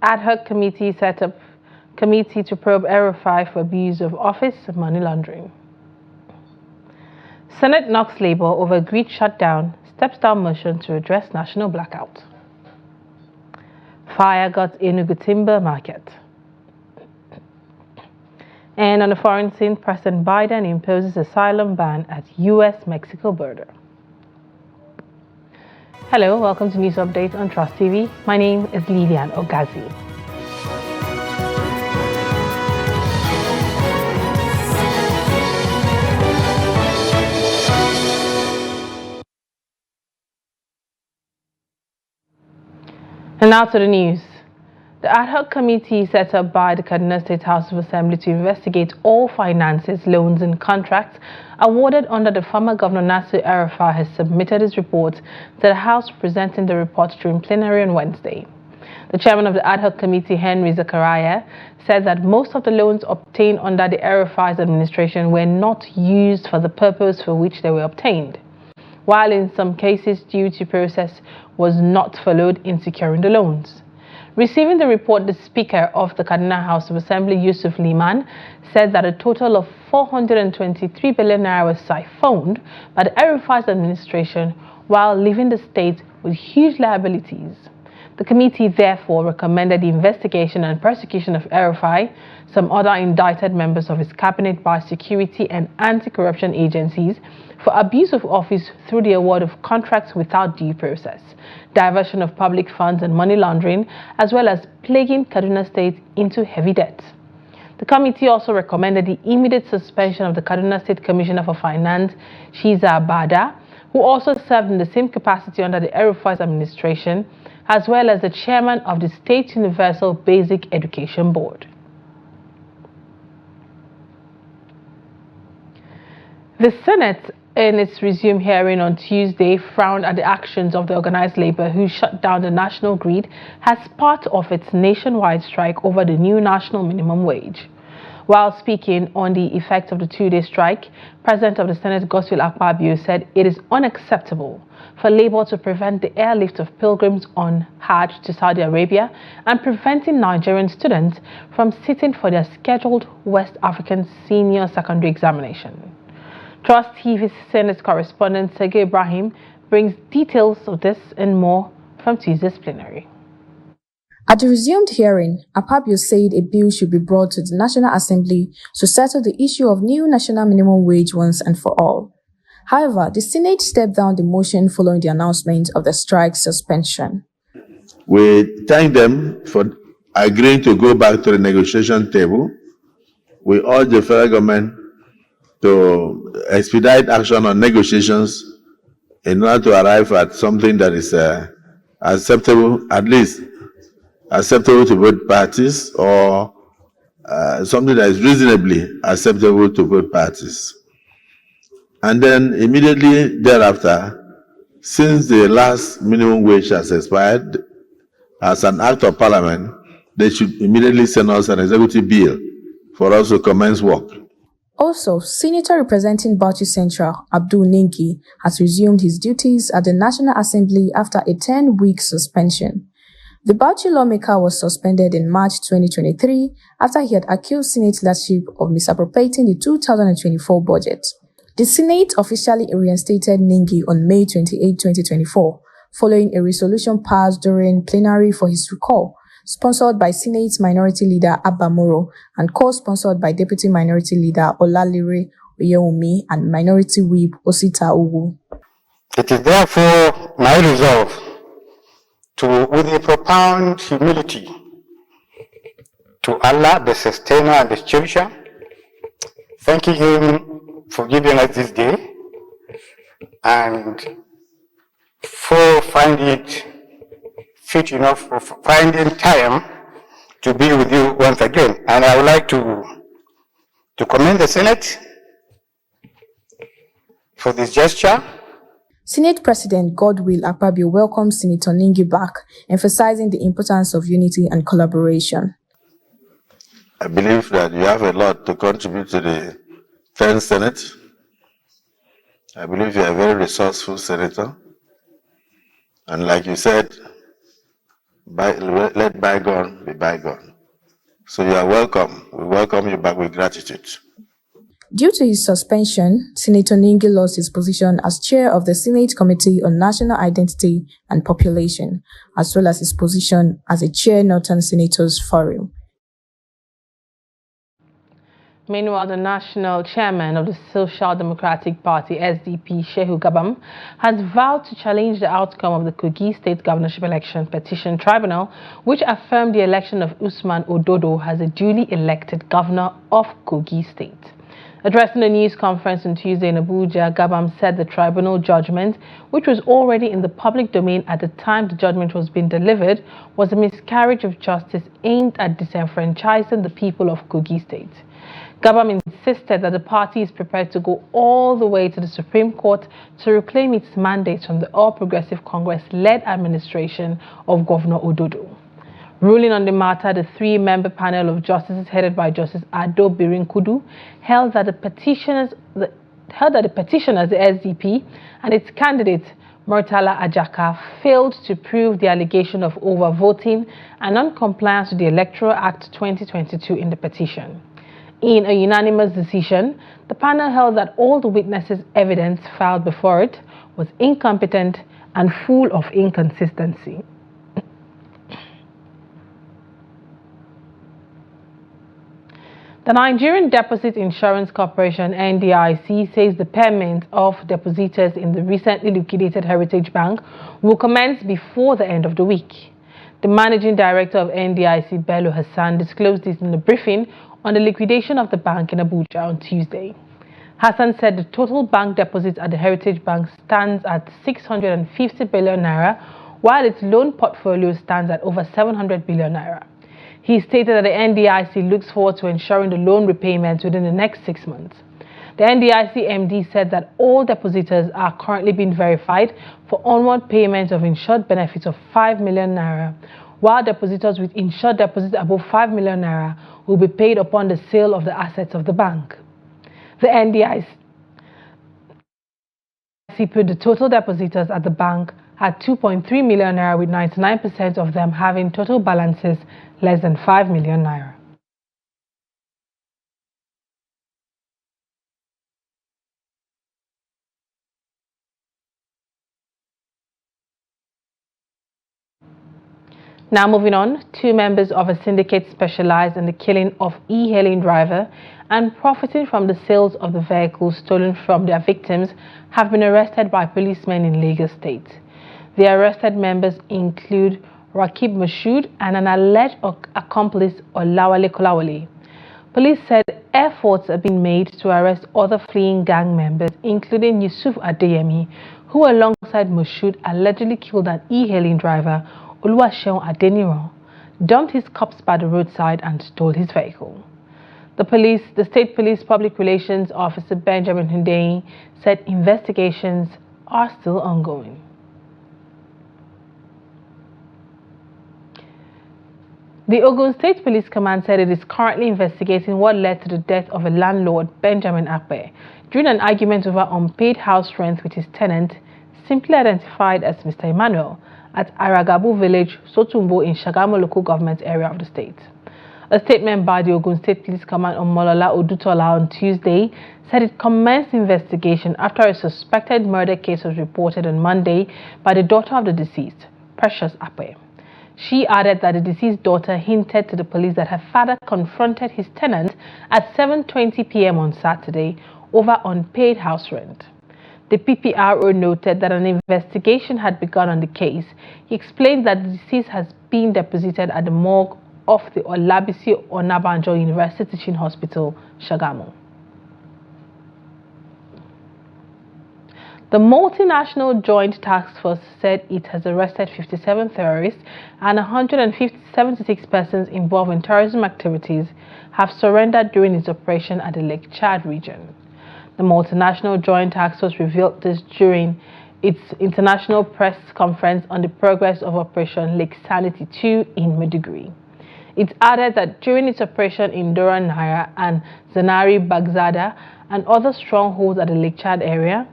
Ad hoc committee set up committee to probe Error 5 for abuse of office and money laundering. Senate knocks Labour over agreed shutdown, steps down motion to address national blackout. Fire got Enugu timber market. And on the foreign scene, President Biden imposes asylum ban at US-Mexico border. Hello, welcome to News Update on Trust TV. My name is Lilian Ogazi. And now to the news. The ad hoc committee set up by the Kaduna State House of Assembly to investigate all finances, loans and contracts awarded under the former Governor Nasir El-Rufai has submitted his report to the House, presenting the report during plenary on Wednesday. The chairman of the ad hoc committee, Henry Zakaria, said that most of the loans obtained under the El-Rufai's administration were not used for the purpose for which they were obtained, while in some cases due to process was not followed in securing the loans. Receiving the report, the Speaker of the Kaduna House of Assembly, Yusuf Liman, said that a total of 423 billion naira was siphoned by the El-Rufai's administration while leaving the state with huge liabilities. The committee therefore recommended the investigation and prosecution of El-Rufai, some other indicted members of his cabinet by security and anti-corruption agencies for abuse of office through the award of contracts without due process, diversion of public funds and money laundering, as well as plaguing Kaduna State into heavy debt. The committee also recommended the immediate suspension of the Kaduna State Commissioner for Finance, Shiza Bada, who also served in the same capacity under the El-Rufai's administration, as well as the chairman of the State Universal Basic Education Board. The Senate, in its resumed hearing on Tuesday, frowned at the actions of the organized labor who shut down the national grid as part of its nationwide strike over the new national minimum wage. While speaking on the effects of the two-day strike, President of the Senate, Godswill Akpabio, said it is unacceptable for labor to prevent the airlift of pilgrims on Hajj to Saudi Arabia and preventing Nigerian students from sitting for their scheduled West African Senior Secondary examination. Trust TV's Senate correspondent Sergey Ibrahim brings details of this and more from Tuesday's plenary. At the resumed hearing, Akpabio said a bill should be brought to the National Assembly to settle the issue of new national minimum wage once and for all. However, the Senate stepped down the motion following the announcement of the strike suspension. We thank them for agreeing to go back to the negotiation table. We urge the federal government to expedite action on negotiations in order to arrive at something that is acceptable, at least acceptable to both parties, or something that is reasonably acceptable to both parties. And then immediately thereafter, since the last minimum wage has expired, as an act of parliament, they should immediately send us an executive bill for us to commence work. Also, Senator representing Bauchi Central, Abdul Ninki, has resumed his duties at the National Assembly after a 10-week suspension. The Bauchi lawmaker was suspended in March 2023 after he had accused Senate leadership of misappropriating the 2024 budget. The Senate officially reinstated Ninki on May 28, 2024, following a resolution passed during plenary for his recall, sponsored by Senate Minority Leader Abba Moro and co-sponsored by Deputy Minority Leader Olalire Oyewumi and Minority Whip Osita Ugu. It is therefore my resolve to, with a profound humility, to Allah, the sustainer and the cherisher, thanking Him for giving us this day and for finding it fit enough, for finding time to be with you once again. And I would like to commend the Senate for this gesture. Senate President Godswill Akpabio welcomed Senator Ninki back, emphasizing the importance of unity and collaboration. I believe that you have a lot to contribute to the 10th Senate. I believe you are a very resourceful senator. And like you said, let bygone be bygone. So you are welcome. We welcome you back with gratitude. Due to his suspension, Senator Ningi lost his position as chair of the Senate Committee on National Identity and Population, as well as his position as a chair Northern Senators Forum. Meanwhile, the national chairman of the Social Democratic Party, SDP, Shehu Gabam, has vowed to challenge the outcome of the Kogi State Governorship Election Petition Tribunal, which affirmed the election of Usman Ododo as a duly elected governor of Kogi State. Addressing a news conference on Tuesday in Abuja, Gabam said the tribunal judgment, which was already in the public domain at the time the judgment was being delivered, was a miscarriage of justice aimed at disenfranchising the people of Kogi State. Gabam insisted that the party is prepared to go all the way to the Supreme Court to reclaim its mandate from the All Progressive Congress-led administration of Governor Ododo. Ruling on the matter, the three-member panel of justices headed by Justice Ado Birinkudu held that the petitioners, the SDP, and its candidate Murtala Ajaka failed to prove the allegation of overvoting and non-compliance with the Electoral Act 2022 in the petition. In a unanimous decision, the panel held that all the witnesses' evidence filed before it was incompetent and full of inconsistency. The Nigerian Deposit Insurance Corporation (NDIC) says the payment of depositors in the recently liquidated Heritage Bank will commence before the end of the week. The managing director of NDIC, Bello Hassan, disclosed this in a briefing on the liquidation of the bank in Abuja on Tuesday. Hassan said the total bank deposits at the Heritage Bank stands at 650 billion naira, while its loan portfolio stands at over 700 billion naira. He stated that the NDIC looks forward to ensuring the loan repayments within the next 6 months. The NDIC MD said that all depositors are currently being verified for onward payment of insured benefits of 5 million naira, while depositors with insured deposits above 5 million naira will be paid upon the sale of the assets of the bank. The NDIC put the total depositors at the bank at 2.3 million naira, with 99% of them having total balances less than 5 million naira. Now moving on, two members of a syndicate specialized in the killing of e-hailing driver and profiting from the sales of the vehicles stolen from their victims have been arrested by policemen in Lagos State. The arrested members include Rakib Mashood and an alleged accomplice Olawale Kolawole. Police said efforts have been made to arrest other fleeing gang members, including Yusuf Adeyemi, who alongside Mashood allegedly killed an e-hailing driver, Oluwaseun Adeniran, dumped his corpse by the roadside and stole his vehicle. The State Police Public Relations Officer Benjamin Hundeyin said investigations are still ongoing. The Ogun State Police Command said it is currently investigating what led to the death of a landlord, Benjamin Akpe, during an argument over unpaid house rent with his tenant, simply identified as Mr. Emmanuel, at Aragabu Village, Sotumbo in Shagamu local government area of the state. A statement by the Ogun State Police Command on Molola Odutola on Tuesday said it commenced investigation after a suspected murder case was reported on Monday by the daughter of the deceased, Precious Akpe. She added that the deceased daughter hinted to the police that her father confronted his tenant at 7:20 p.m. on Saturday over unpaid house rent. The PPRO noted that an investigation had begun on the case. He explained that the deceased has been deposited at the morgue of the Olabisi Onabanjo University Teaching Hospital, Shagamu. The multinational Joint Task Force said it has arrested 57 terrorists and 176 persons involved in terrorism activities have surrendered during its operation at the Lake Chad region. The multinational Joint Task Force revealed this during its international press conference on the progress of Operation Lake Sanity 2 in Maiduguri. It added that during its operation in Doran Naira and Zanari Bagzada and other strongholds at the Lake Chad area,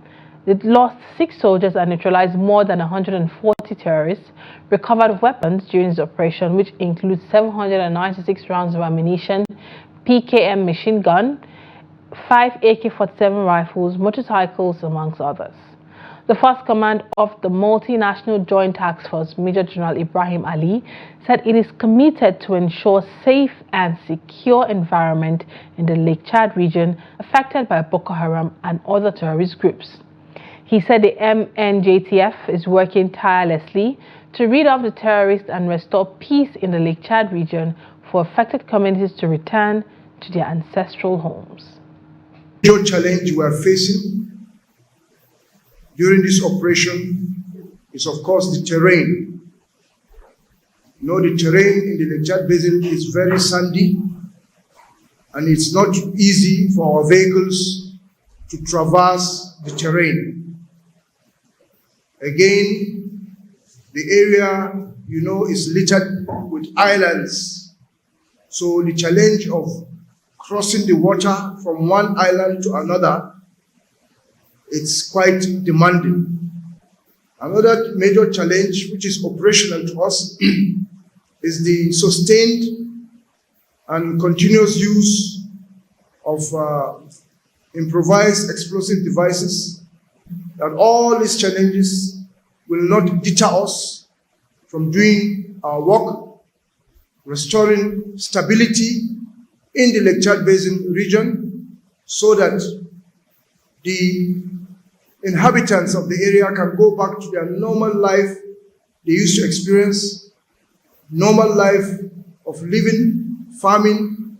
it lost 6 soldiers and neutralized more than 140 40 terrorists, recovered weapons during this operation, which includes 796 rounds of ammunition, PKM machine gun, 5 AK-47 rifles, motorcycles, amongst others. The first command of the Multinational Joint Task Force, Major General Ibrahim Ali, said it is committed to ensure safe and secure environment in the Lake Chad region affected by Boko Haram and other terrorist groups. He said the MNJTF is working tirelessly to rid off the terrorists and restore peace in the Lake Chad region for affected communities to return to their ancestral homes. The major challenge we are facing during this operation is, of course, the terrain. You know, the terrain in the Lake Chad Basin is very sandy, and it's not easy for our vehicles to traverse the terrain. Again, the area, you know, is littered with islands. So the challenge of crossing the water from one island to another, it's quite demanding. Another major challenge, which is operational to us, is the sustained and continuous use of improvised explosive devices. That all these challenges will not deter us from doing our work, restoring stability in the Lake Chad Basin region, so that the inhabitants of the area can go back to their normal life they used to experience, normal life of living, farming,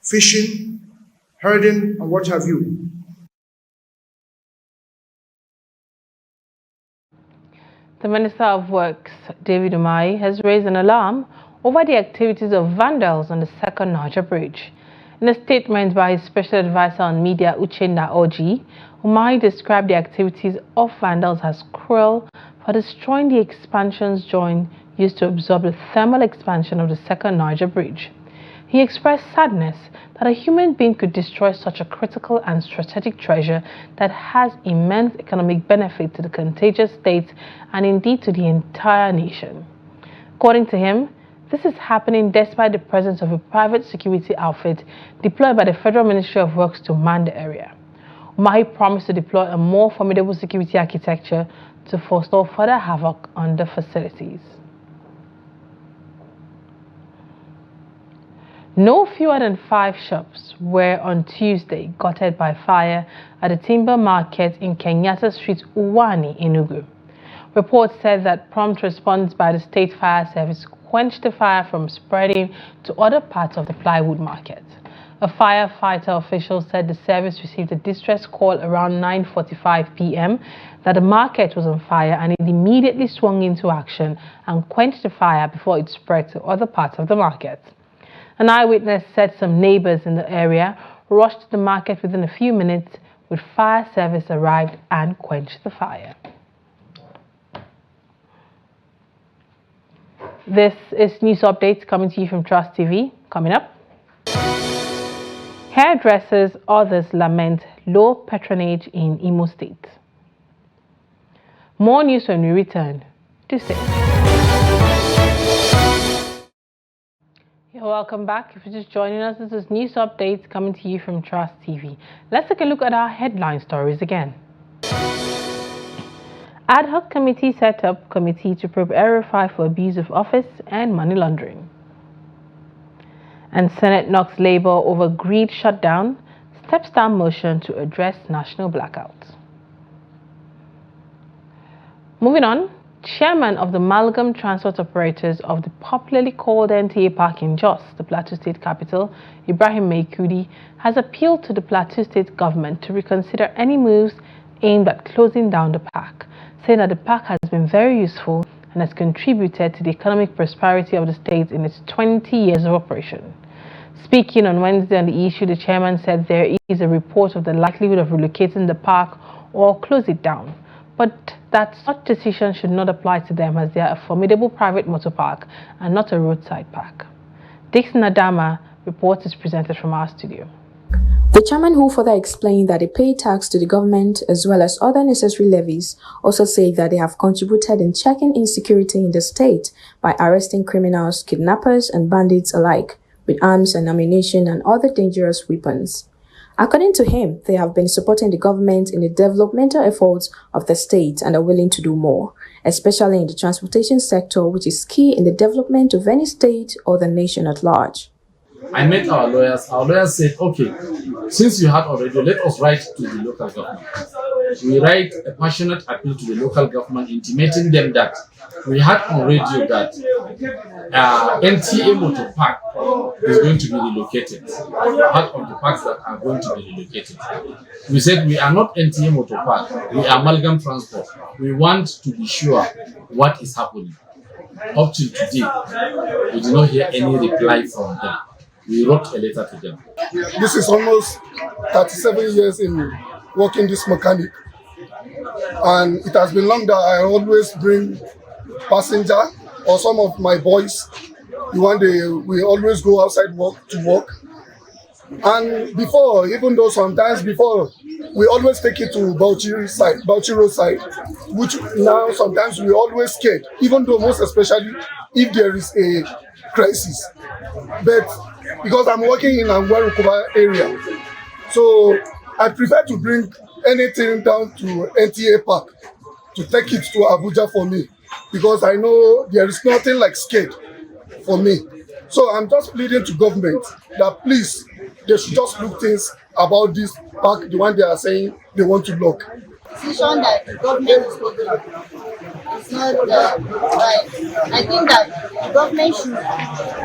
fishing, herding, and what have you. The Minister of Works, David Umahi, has raised an alarm over the activities of vandals on the second Niger Bridge. In a statement by his special advisor on media, Uchenna Oji, Umahi described the activities of vandals as cruel for destroying the expansions joint used to absorb the thermal expansion of the second Niger Bridge. He expressed sadness that a human being could destroy such a critical and strategic treasure that has immense economic benefit to the contiguous states and indeed to the entire nation. According to him, this is happening despite the presence of a private security outfit deployed by the Federal Ministry of Works to man the area. Umahi promised to deploy a more formidable security architecture to forestall further havoc on the facilities. No fewer than 5 shops were on Tuesday gutted by fire at the timber market in Kenyatta Street, Uwani, Enugu. Reports said that prompt response by the State Fire Service quenched the fire from spreading to other parts of the plywood market. A firefighter official said the service received a distress call around 9:45 p.m. that the market was on fire, and it immediately swung into action and quenched the fire before it spread to other parts of the market. An eyewitness said some neighbors in the area rushed to the market within a few minutes, with fire service arrived and quenched the fire. This is news updates coming to you from Trust TV. Coming up, hairdressers, others lament low patronage in Imo State. More news when we return. Do stay. Welcome back. If you're just joining us, this is news updates coming to you from Trust TV. Let's take a look at our headline stories again. Ad hoc committee set up committee to probe RFI for abuse of office and money laundering. And Senate knocks Labour over greed shutdown, steps down motion to address national blackout. Moving on, Chairman of the Amalgam Transport Operators of the popularly called NTA Park in Jos, the Plateau State capital, Ibrahim Maikudi, has appealed to the Plateau State government to reconsider any moves aimed at closing down the park, saying that the park has been very useful and has contributed to the economic prosperity of the state in its 20 years of operation. Speaking on Wednesday on the issue, the chairman said there is a report of the likelihood of relocating the park or close it down, but that such decisions should not apply to them as they are a formidable private motor park and not a roadside park. Dixon Adama reports is presented from our studio. The chairman, who further explained that they pay tax to the government as well as other necessary levies, also said that they have contributed in checking insecurity in the state by arresting criminals, kidnappers and bandits alike with arms and ammunition and other dangerous weapons. According to him, they have been supporting the government in the developmental efforts of the state and are willing to do more, especially in the transportation sector, which is key in the development of any state or the nation at large. I met our lawyers. Our lawyers said, okay, since you had already, let us write to the local government. We write a passionate appeal to the local government, intimating them that we had on radio that NTA Motor Park is going to be relocated. Part of the parks that are going to be relocated. We said we are not NTA Motor Park, we are Amalgam Transport. We want to be sure what is happening. Up till today, we did not hear any reply from them. We wrote a letter to them. This is almost 37 years in working this mechanic. And it has been long that I always bring passenger or some of my boys. One day we always go outside work to work. And before, even though sometimes before, we always take it to Bauchi Road side, which now sometimes we always scared, even though most especially if there is a crisis. But because I'm working in Angwarukuba area, so I prefer to bring anything down to NTA Park to take it to Abuja for me, because I know there is nothing like scared for me. So I'm just pleading to government that please, they should just look things about this park, the one they are saying they want to lock. Decision that the government is taking is not right. I think that the government should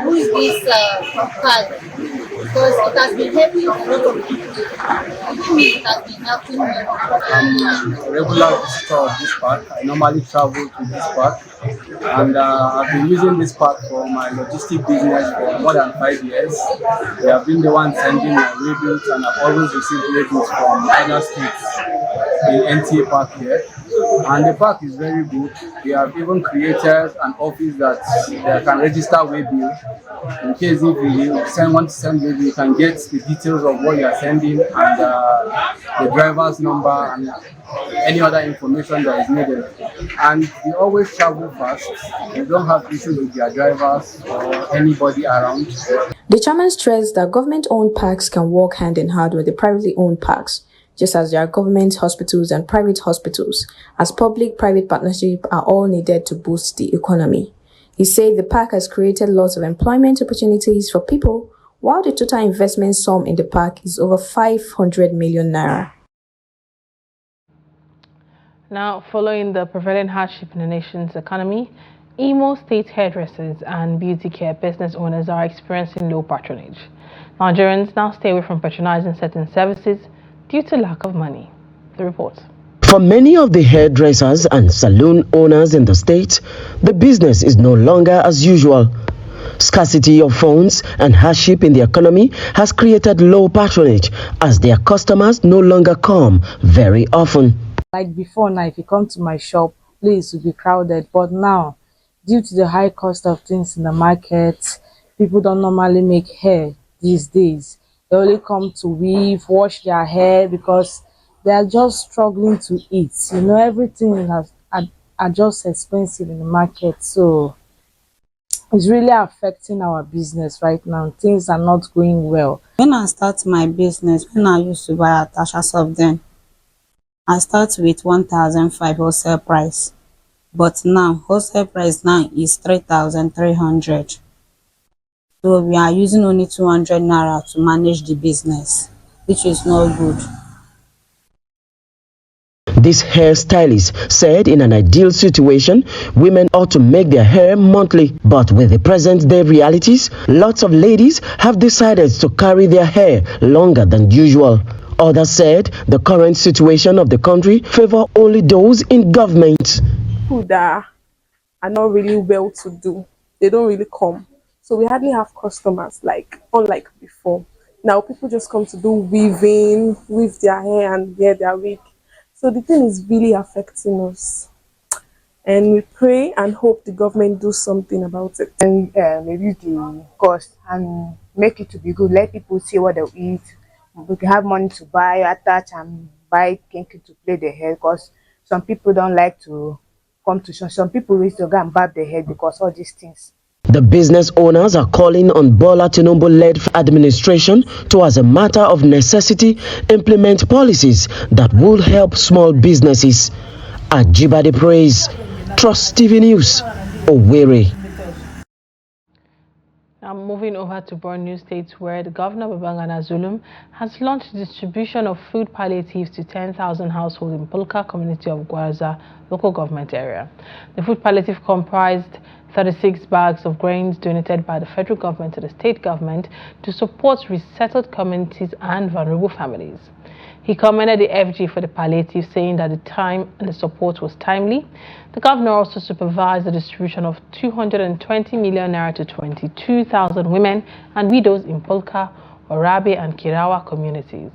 use this park because it has been helping a lot of people. It has been helping me. I'm a regular visitor of this park. I normally travel to this park, and I've been using this park for my logistic business for more than 5 years. They have been the one sending my radios, and I've always received radios from other states in NTA Park here. And the park is very good. We have even created an office that they can register waybill. In case if you want to send waybill, you can get the details of what you are sending and the driver's number and any other information that is needed. And they always travel fast. They don't have issues with their drivers or anybody around. The chairman stressed that government-owned parks can work hand in hand with the privately owned parks, just as there are government hospitals and private hospitals, as public-private partnerships are all needed to boost the economy. He said the park has created lots of employment opportunities for people, while the total investment sum in the park is over 500 million naira. Now, following the prevailing hardship in the nation's economy, Imo State hairdressers and beauty care business owners are experiencing low patronage. Nigerians now stay away from patronizing certain services due to lack of money. The report. For many of the hairdressers and saloon owners in the state, the business is no longer as usual. Scarcity of funds and hardship in the economy has created low patronage as their customers no longer come very often. Like before now, if you come to my shop, place will be crowded. But now, due to the high cost of things in the market, people don't normally make hair these days. They only come to weave, wash their hair because they are just struggling to eat. You know, everything are just expensive in the market. So it's really affecting our business right now. Things are not going well. When I start my business, when I used to buy attachments of them, I start with 1,500 wholesale price. But now, wholesale price now is 3,300. So we are using only 200 naira to manage the business, which is not good. This hairstylist said in an ideal situation, women ought to make their hair monthly. But with the present day realities, lots of ladies have decided to carry their hair longer than usual. Others said the current situation of the country favor only those in government. People that are not really well to do, they don't really come. So we hardly have customers, unlike before. Now people just come to do weaving, weave their hair and wear their wig. So the thing is really affecting us. And we pray and hope the government do something about it. And reduce the cost and make it to be good. Let people see what they eat we can have money to buy, attach and buy kinky to play the hair, because some people don't like to come to show. Some people wish to go and barb the head because all these things. The business owners are calling on Bola Tinubu-led administration to, as a matter of necessity, implement policies that will help small businesses. Ajibade Praise, Trust TV News, Owerri. Now moving over to Borno State, where the governor Babangana Zulum has launched distribution of food palliatives to 10,000 households in Pulka community of Gwarza local government area. The food palliative comprised 36 bags of grains donated by the federal government to the state government to support resettled communities and vulnerable families. He commended the FG for the palliative, saying that the time and the support was timely. The governor also supervised the distribution of 220 million naira to 22,000 women and widows in Polka, Orabe and Kirawa communities.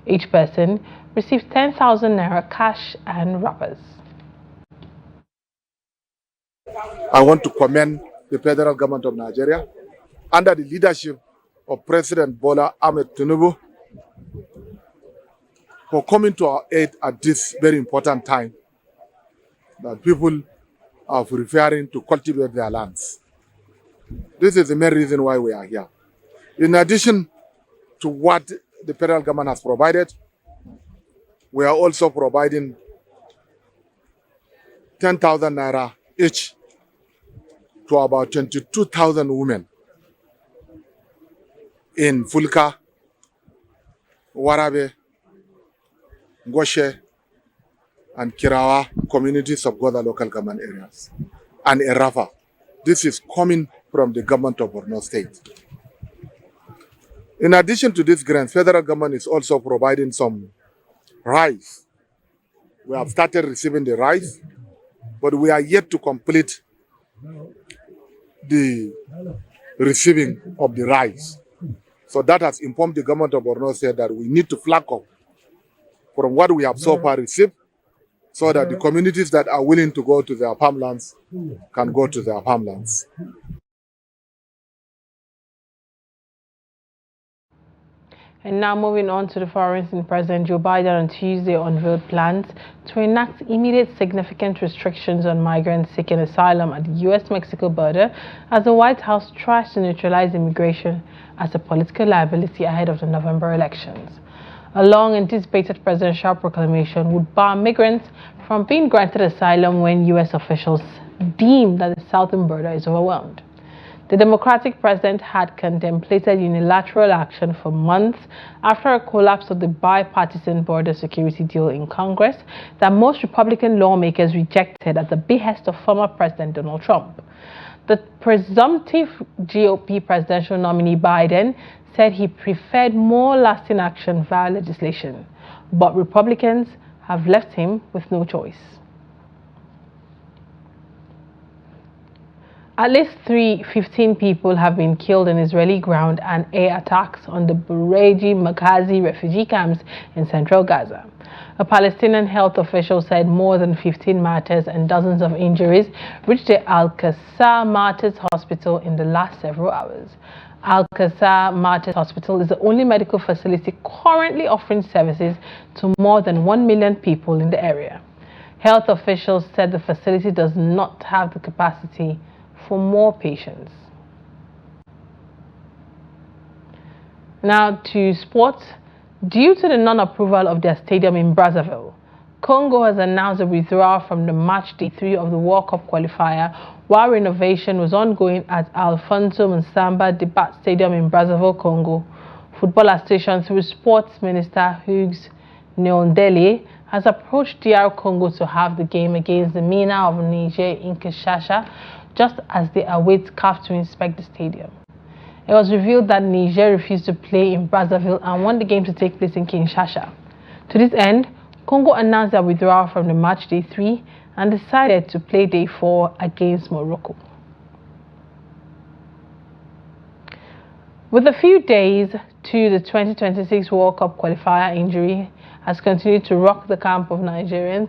Each person received 10,000 naira cash and wrappers. I want to commend the federal government of Nigeria under the leadership of President Bola Ahmed Tinubu for coming to our aid at this very important time that people are preferring to cultivate their lands. This is the main reason why we are here. In addition to what the federal government has provided, we are also providing 10,000 naira each to about 22,000 women in Fulka, Warabe, Ngoshe, and Kirawa communities of Goda local government areas, and Erafa. This is coming from the government of Borno State. In addition to these grants, federal government is also providing some rice. We have started receiving the rice, but we are yet to complete the receiving of the rice. So that has informed the government of Borno State that we need to flag up from what we have so far received, so that the communities that are willing to go to their farmlands can go to their farmlands. And now moving on to the foreign scene, President Joe Biden on Tuesday unveiled plans to enact immediate significant restrictions on migrants seeking asylum at the U.S.-Mexico border as the White House tries to neutralize immigration as a political liability ahead of the November elections. A long-anticipated presidential proclamation would bar migrants from being granted asylum when U.S. officials deem that the southern border is overwhelmed. The Democratic president had contemplated unilateral action for months after a collapse of the bipartisan border security deal in Congress that most Republican lawmakers rejected at the behest of former President Donald Trump. The presumptive GOP presidential nominee Biden said he preferred more lasting action via legislation, but Republicans have left him with no choice. At least 15 people have been killed in Israeli ground and air attacks on the Bureji Maghazi refugee camps in central Gaza. A Palestinian health official said more than 15 martyrs and dozens of injuries reached the Al-Qasr Martyrs Hospital in the last several hours. Al-Qasr Martyrs Hospital is the only medical facility currently offering services to more than 1 million people in the area. Health officials said the facility does not have the capacity for more patients. Now to sports. Due to the non-approval of their stadium in Brazzaville, Congo has announced a withdrawal from the match day 3 of the World Cup qualifier while renovation was ongoing at Alfonso Nsamba Dibat Stadium in Brazzaville, Congo. Football Association through Sports Minister Hugues Niondele has approached DR Congo to have the game against the MENA of Niger in Kinshasa just as they await CAF to inspect the stadium. It was revealed that Niger refused to play in Brazzaville and want the game to take place in Kinshasa. To this end, Congo announced their withdrawal from the match day 3 and decided to play day 4 against Morocco. With a few days to the 2026 World Cup qualifier, injury has continued to rock the camp of Nigerians.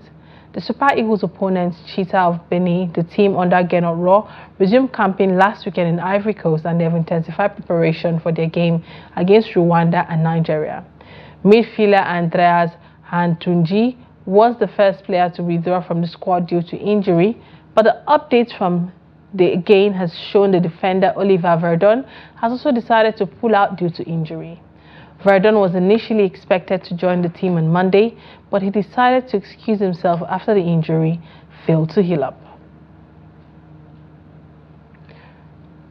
The Super Eagles opponents, Cheetah of Benin, the team under Gernot Rohr, resumed camping last weekend in Ivory Coast and they have intensified preparation for their game against Rwanda and Nigeria. Midfielder Andreas Hantunji was the first player to withdraw from the squad due to injury, but the updates from the game has shown the defender Oliver Verdon has also decided to pull out due to injury. Verdon was initially expected to join the team on Monday, but he decided to excuse himself after the injury failed to heal up.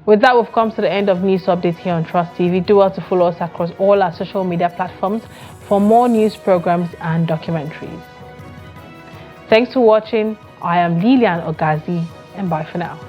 With that, we've come to the end of News Update here on Trust TV. Do well to follow us across all our social media platforms for more news programs and documentaries. Thanks for watching. I am Lilian Ogazi, and bye for now.